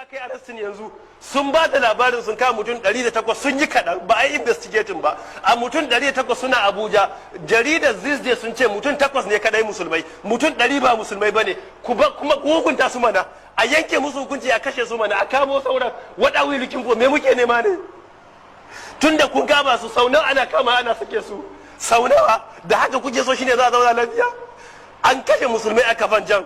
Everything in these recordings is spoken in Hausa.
aka yi arrestin yanzu sun ba da labarin sun kama mutum 108 sun yi kaɗan ba a yi investigating ba. A mutum 108 suna Abuja, jaridar this day sun ce mutum 8 ne kadai musulmai, mutum 100 ba musulmai ba ne, kuma hukunta su mana, a yanke musu hukunci a kashe su mana, a kamo sauran. What are we looking for? Me muke nema ne? Tun da kun kama su sau nawa ana kama ana sake su, sau nawa da haka kuke so shine za a zauna lafiya? An kashe musulmai a Kafancan,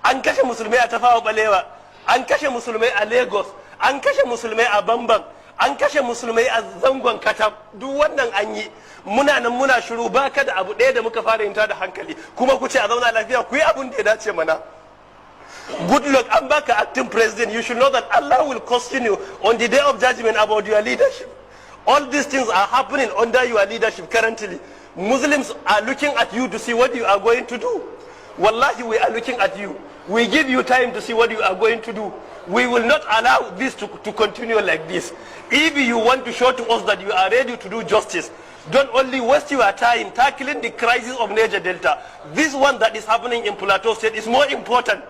an kashe musulmai a Tafawa Balewa, an kashe musulmai a Lagos, an kashe musulmai a Bamban, an kashe musulmai a zangon Katam. Duk wannan an yi, muna nan muna shiru, ba ka da abu ɗaya da muka fara yin da hankali, kuma ku ce a zauna lafiya. Ku yi abun da ya dace mana. Good luck, an baka acting president. You should know that Allah will question you on the day of judgment about your leadership. All these things are happening under your leadership currently. Muslims are looking at you to see what you are going to do. Wallahi, we are looking at you. We give you time to see what you are going to do. We will not allow this to continue like this. If you want to show to us that you are ready to do justice, don't only waste your time tackling the crisis of Niger Delta. This one that is happening in Plateau State is more important.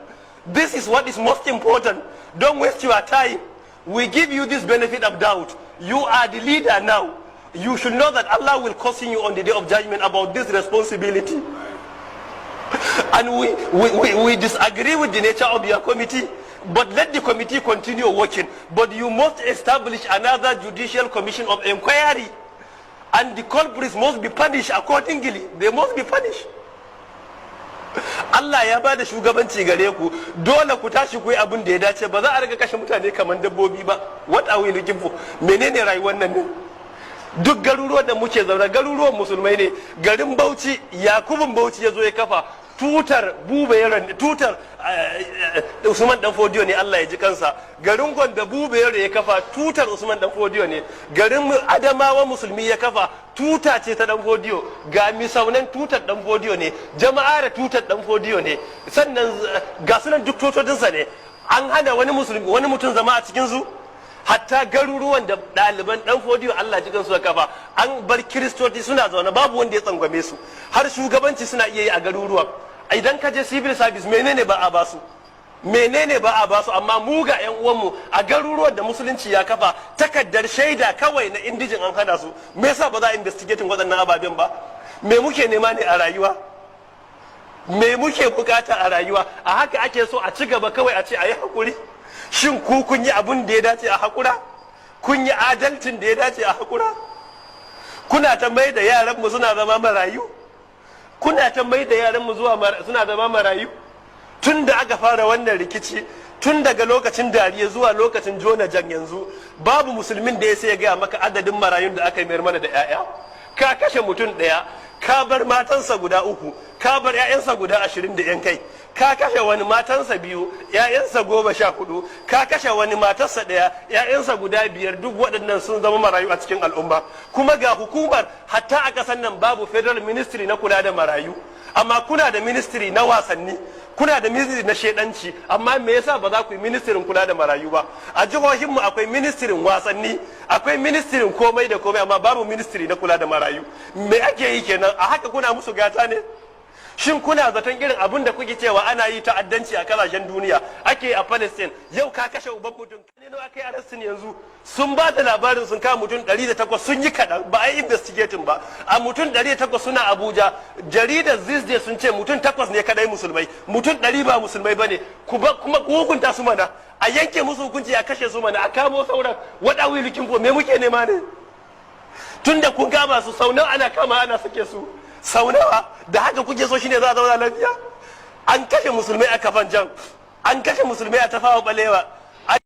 This is what is most important. Don't waste your time. We give you this benefit of doubt. You are the leader now. You should know that Allah will question you on the day of judgment about this responsibility. And we disagree with the nature of your committee, but let the committee continue working. But you must establish another judicial commission of inquiry, and the culprits must be punished accordingly. They must be punished. Allah ya bada shugabanci gare ku, dole ku tashi ku yi abin da ya dace, ba za a riga kashe mutane kamar dabbobi ba. What are we looking for? Menene rayuwar nan ne? Duk garuruwan da muke zaune garuruwan musulmai ne. Garin Bauchi, Yakubun Bauchi ya zo ya kafa tutar Bubayeren, tutar Usman Dan Fodiyo ne, Allah ya ji kansa. Garin Gombe Bubayeren ya kafa tutar Usman Dan Fodiyo ne. Garin Adamawa musulmi ya kafa tuta ce ta Dan Fodiyo. Ga Misaunan tutar Dan Fodiyo ne, Jama'a da tutar Dan Fodiyo ne. Sannan ga sunan duk tutotinsa ne. An hana wani mutum zama a cikin su. Hatta garuruwan da ɗaliban Dan Fodiyo Allah ji kansu da kafa, an bar kiristoci suna zaune, babu wanda ya tsangwame su, har shugabanci suna iya yi a garuruwan. Idan ka je civil service menene ba a basu, menene ba a basu, amma mu ga yan uwanmu a garuruwan da musulunci ya kafa takaddar shaida kawai na indijin an hana su. Me yasa ba za a investigating waɗannan ababen ba? Me muke nema ne a rayuwa? Me muke bukata a rayuwa? A haka ake so a ci gaba kawai a ce a yi hakuri? Shin ku kun yi abin da ya dace a hakura? Kun yi adalcin da ya dace a hakura? Kuna ta mai da yaranmu suna zama marayu? Kuna ta mai da yaranmu suna zama marayu? Tun da aka fara wannan rikici, tun daga lokacin Dariya zuwa lokacin Jona Jan yanzu, babu musulmin da ya sai ya gaya maka adadin marayun da aka mayar mana da 'ya'ya. Ka kashe mutum ɗaya, ka bar matansa guda 3, ka bar 'ya'yansa guda 20 da 'yan kai, ka kashe wani matansa 2, 'ya'yansa 14, ka kashe wani matarsa 1, 'ya'yansa guda 5, duk waɗannan sun zama marayu a cikin al'umma. Kuma ga hukumar, hatta a ƙasar nan babu federal ministry na kula da marayu, amma kuna da ministry na wasanni, kuna da ministry na shedanci, amma me yasa ba za ku yi ministirin kula da marayu ba? A jihohinmu akwai ministirin wasanni, akwai ministirin komai da komai, amma babu ministry na kula da marayu. Me ake yi kenan? A haka kuna musu gata ne? Shin kuna zaton irin abin da kuke cewa ana yi ta'addanci a kasashen duniya ake a Palestine? Yau ka kashe uban mutum, ne nawa aka yi arrestin yanzu? Sun ba da labarin sun kama mutum 108 sun yi kaɗan, ba a yi investigating ba. A mutum 108 suna Abuja, jaridar this day sun ce mutum 8 ne kadai musulmai, mutum 100 ba musulmai ba ne, kuma hukunta su mana, a yanke musu hukunci a kashe su mana, a kamo sauran. What are we looking for? Me muke nema ne? Tun da kun kama su sau nawa ana kama ana sake su, sau nawa da haka kuke so shine za a zauna lafiya? An kashe musulmai a Kafancan, an kashe musulmai a Tafawa Balewa,